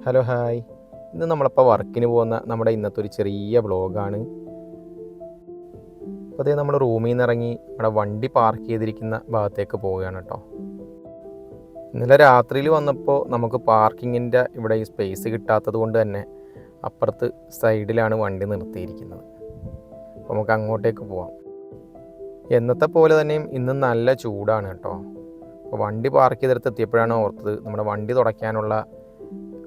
Hello hi. ഇന്ന് നമ്മളിപ്പോൾ വർക്കിന് പോകുന്ന നമ്മുടെ ഇന്നത്തെ ഒരു ചെറിയ വ്ളോഗാണ്. അപ്പോൾ അതേ നമ്മൾ റൂമിൽ നിന്ന് ഇറങ്ങി നമ്മുടെ വണ്ടി പാർക്ക് ചെയ്തിരിക്കുന്ന ഭാഗത്തേക്ക് പോവുകയാണ് കേട്ടോ. ഇന്നലെ രാത്രിയിൽ വന്നപ്പോൾ നമുക്ക് പാർക്കിങ്ങിൻ്റെ ഇവിടെ ഈ സ്പേസ് കിട്ടാത്തത് കൊണ്ട് തന്നെ അപ്പുറത്ത് സൈഡിലാണ് വണ്ടി നിർത്തിയിരിക്കുന്നത്. അപ്പോൾ നമുക്ക് അങ്ങോട്ടേക്ക് പോവാം. എന്നത്തെ പോലെ തന്നെയും ഇന്ന് നല്ല ചൂടാണ് കേട്ടോ. അപ്പോൾ വണ്ടി പാർക്ക് ചെയ്തെടുത്ത് എത്തിയപ്പോഴാണ് ഓർത്തത് നമ്മുടെ വണ്ടി തുടയ്ക്കാനുള്ള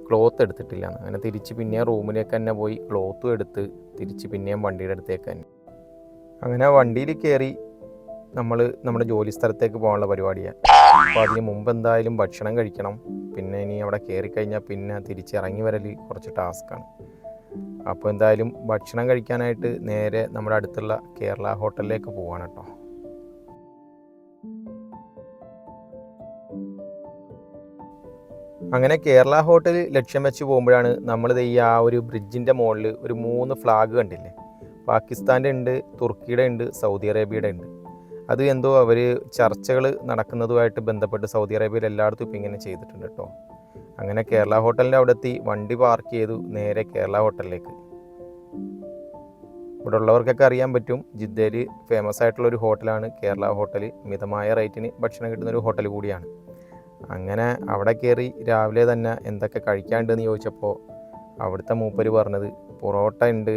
ക്ലോത്ത് എടുത്തിട്ടില്ല. അങ്ങനെ തിരിച്ച് പിന്നെയും റൂമിലേക്ക് തന്നെ പോയി ക്ലോത്തും എടുത്ത് തിരിച്ച് പിന്നെയും വണ്ടിയുടെ അടുത്തേക്ക് തന്നെ. അങ്ങനെ വണ്ടിയിൽ കയറി നമ്മൾ നമ്മുടെ ജോലി സ്ഥലത്തേക്ക് പോകാനുള്ള പരിപാടിയാണ്. അപ്പോൾ അതിന് മുമ്പ് എന്തായാലും ഭക്ഷണം കഴിക്കണം. പിന്നെ ഇനി അവിടെ കയറിക്കഴിഞ്ഞാൽ പിന്നെ തിരിച്ചിറങ്ങി വരൽ കുറച്ച് ടാസ്ക്കാണ്. അപ്പോൾ എന്തായാലും ഭക്ഷണം കഴിക്കാനായിട്ട് നേരെ നമ്മുടെ അടുത്തുള്ള കേരള ഹോട്ടലിലേക്ക് പോവാണ് കേട്ടോ. അങ്ങനെ കേരള ഹോട്ടൽ ലക്ഷ്യം വെച്ച് പോകുമ്പോഴാണ് നമ്മളിത് ഈ ആ ഒരു ബ്രിഡ്ജിൻ്റെ മുകളിൽ ഒരു 3 ഫ്ലാഗ് കണ്ടില്ലേ. പാകിസ്ഥാൻ്റെ ഉണ്ട്, തുർക്കിയുടെ ഉണ്ട്, സൗദി അറേബ്യയുടെ ഉണ്ട്. അത് എന്തോ അവർ ചർച്ചകൾ നടക്കുന്നതുമായിട്ട് ബന്ധപ്പെട്ട് സൗദി അറേബ്യയിൽ എല്ലായിടത്തും ഇപ്പം ഇങ്ങനെ ചെയ്തിട്ടുണ്ട് കേട്ടോ. അങ്ങനെ കേരള ഹോട്ടലിൻ്റെ അവിടെ എത്തി വണ്ടി പാർക്ക് ചെയ്തു നേരെ കേരള ഹോട്ടലിലേക്ക്. ഇവിടെ ഉള്ളവർക്കൊക്കെ അറിയാൻ പറ്റും, ജിദ്ദയിൽ ഫേമസ് ആയിട്ടുള്ളൊരു ഹോട്ടലാണ് കേരള ഹോട്ടൽ. മിതമായ റേറ്റിന് ഭക്ഷണം കിട്ടുന്നൊരു ഹോട്ടൽ കൂടിയാണ്. അങ്ങനെ അവിടെ കയറി രാവിലെ തന്നെ എന്തൊക്കെ കഴിക്കാനുണ്ടെന്ന് ചോദിച്ചപ്പോൾ അവിടുത്തെ മൂപ്പര് പറഞ്ഞത് പൊറോട്ട ഉണ്ട്.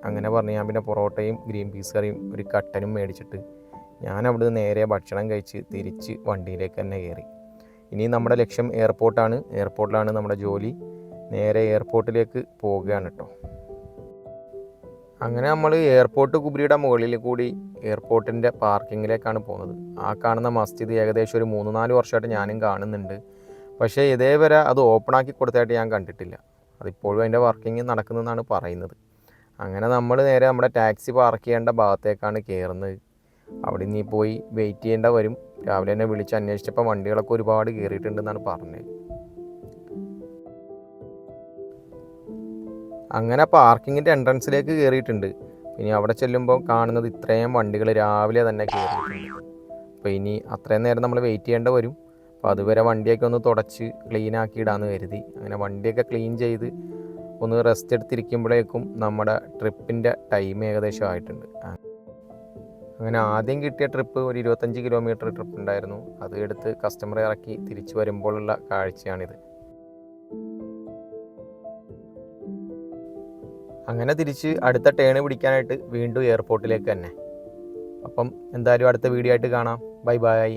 അങ്ങനെ പറഞ്ഞ് ഞാൻ പിന്നെ പൊറോട്ടയും ഗ്രീൻ പീസ് കറിയും ഒരു കട്ടനും മേടിച്ചിട്ട് ഞാൻ അവിടുന്ന് നേരെ ഭക്ഷണം കഴിച്ച് തിരിച്ച് വണ്ടിയിലേക്ക് തന്നെ കയറി. ഇനി നമ്മുടെ ലക്ഷ്യം എയർപോർട്ടാണ്. എയർപോർട്ടിലാണ് നമ്മുടെ ജോലി. നേരെ എയർപോർട്ടിലേക്ക് പോവുകയാണ് കേട്ടോ. അങ്ങനെ നമ്മൾ എയർപോർട്ട് കുബരിയുടെ മുകളിൽ കൂടി എയർപോർട്ടിൻ്റെ പാർക്കിങ്ങിലേക്കാണ് പോകുന്നത്. ആ കാണുന്ന മസ്ജിദ് ഏകദേശം ഒരു 3-4 വർഷമായിട്ട് ഞാനും കാണുന്നുണ്ട്. പക്ഷേ ഇതേവരെ അത് ഓപ്പണാക്കി കൊടുത്തതായിട്ട് ഞാൻ കണ്ടിട്ടില്ല. അതിപ്പോഴും അതിൻ്റെ വർക്കിംഗ് നടക്കുന്നതെന്നാണ് പറയുന്നത്. അങ്ങനെ നമ്മൾ നേരെ നമ്മുടെ ടാക്സി പാർക്ക് ചെയ്യേണ്ട ഭാഗത്തേക്കാണ് കയറുന്നത്. അവിടെ ഇനി പോയി വെയിറ്റ് ചെയ്യേണ്ട വരും. രാവിലെ തന്നെ വിളിച്ച് അന്വേഷിച്ചപ്പോൾ വണ്ടികളൊക്കെ ഒരുപാട് കയറിയിട്ടുണ്ടെന്നാണ് പറഞ്ഞത്. അങ്ങനെ പാർക്കിങ്ങിൻ്റെ എൻട്രൻസിലേക്ക് കയറിയിട്ടുണ്ട്. ഇനി അവിടെ ചെല്ലുമ്പോൾ കാണുന്നത് ഇത്രയും വണ്ടികൾ രാവിലെ തന്നെ കയറിയിട്ടുണ്ട്. അപ്പോൾ ഇനി അത്രയും നേരം നമ്മൾ വെയിറ്റ് ചെയ്യേണ്ട വരും. അപ്പോൾ അതുവരെ വണ്ടിയൊക്കെ ഒന്ന് തുടച്ച് ക്ലീൻ ആക്കി ഇടാമെന്ന് കരുതി. അങ്ങനെ വണ്ടിയൊക്കെ ക്ലീൻ ചെയ്ത് ഒന്ന് റെസ്റ്റ് എടുത്തിരിക്കുമ്പോഴേക്കും നമ്മുടെ ട്രിപ്പിൻ്റെ ടൈം ഏകദേശം ആയിട്ടുണ്ട്. അങ്ങനെ ആദ്യം കിട്ടിയ ട്രിപ്പ് ഒരു 25 കിലോമീറ്റർ ട്രിപ്പ് ഉണ്ടായിരുന്നു. അത് എടുത്ത് കസ്റ്റമറെ ഇറക്കി തിരിച്ചു വരുമ്പോഴുള്ള കാഴ്ചയാണിത്. അങ്ങനെ തിരിച്ച് അടുത്ത ടേൺ പിടിക്കാനായിട്ട് വീണ്ടും എയർപോർട്ടിലേക്ക് തന്നെ. അപ്പം എന്തായാലും അടുത്ത വീഡിയോ ആയിട്ട് കാണാം. Bye bye.